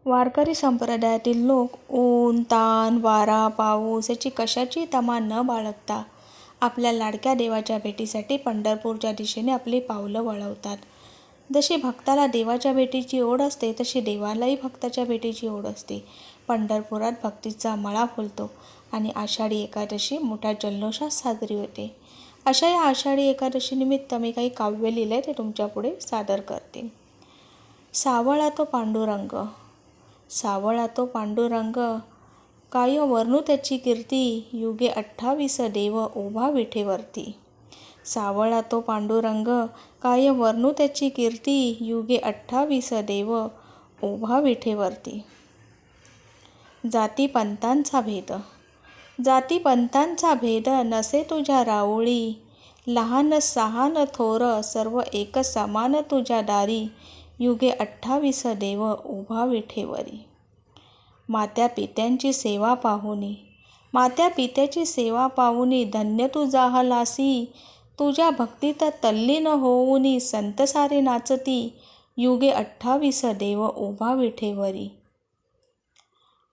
वारकरी संप्रदायातील लोक ऊन, ताण, वारा, पाऊस याची कशाची तमा न बाळगता आपल्या लाडक्या देवाच्या भेटीसाठी पंढरपूरच्या दिशेने आपली पावलं वळवतात. जशी भक्ताला देवाच्या भेटीची ओढ असते तशी देवालाही भक्ताच्या भेटीची ओढ असते. पंढरपुरात भक्तीचा मळा फुलतो आणि आषाढी एकादशी मोठ्या जल्लोषात साजरी होते. अशा या आषाढी एकादशीनिमित्त मी काही काव्य लिहिलं ते तुमच्यापुढे सादर करते. सावळा तो पांडुरंग. सावळा तो पांडुरंग, काय वर्णू त्याची कीर्ती, युगे 28 देव उभा विठेवरती. सावळा तो पांडुरंग, काय वर्णू त्याची कीर्ती, युगे 28 देव उभा विठेवरती. जाती पंथांचा भेद. जाती पंथांचा भेद नसे तुझ्या राऊळी, लहान सहान थोर सर्व एक समान तुझ्या दारी, युगे 28 देव उभा विठेवरी. मात्या पित्यांची सेवा पाहुनी. मात्या पित्याची सेवा पाहुनी धन्य तू जाहलासी, तुझ्या भक्तीत तल्लीन होऊनी संत सारे नाचती, युगे 28 देव उभा विठेवरी.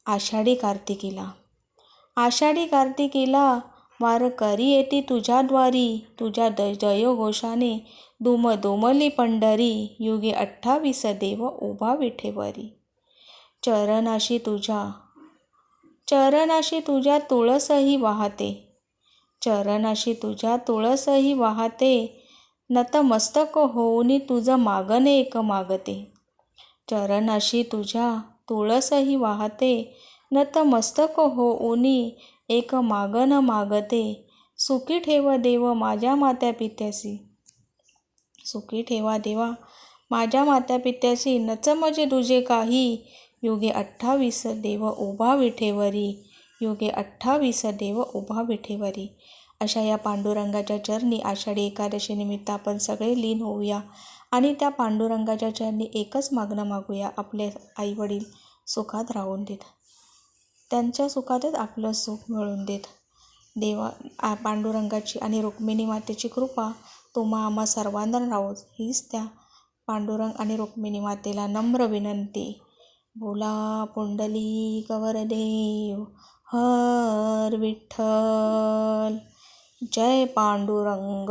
आषाढी कार्तिकीला. आषाढी कार्तिकीला वारकरी येती तुझ्या द्वारी, तुझ्या जयघोषाने दुम दुमली पंढरी, युगे 28 देव उभा विठेवरी. चरणाशी तुझ्या तुळसही वाहते. चरणाशी तुझ्या तुळसही वाहते, नतमस्तक होऊनी तुझं मागणे एक मागते. चरणाशी तुझ्या तुळसही वाहते, नतमस्तक होऊनी एक मागण मागते. सुखी ठेव देव माझ्या मात्या पित्यासी. सुखी ठेवा देवा माझ्या मात्या पित्यासी, नचमजे तुझे काही, युगे 28 देव उभा विठेवरी. युगे 28 देव उभा विठेवरी. अशा या पांडुरंगाच्या चरणी आषाढी एकादशीनिमित्त आपण सगळे लीन होऊया आणि त्या पांडुरंगाच्या चरणी एकच मागणं मागूया, आपले आईवडील सुखात राहून देत, त्यांच्या सुखातच आपलं सुख मिळवून देत. देवा पांडुरंगाची आणि रुक्मिणी मातेची कृपा तुम्हा आम्हा सर्वांना राहोत, हीच त्या पांडुरंग आणि रुक्मिणी मातेला नम्र विनंती. बोला पुंडलिक वरदेव हर विठ्ठल. जय पांडुरंग.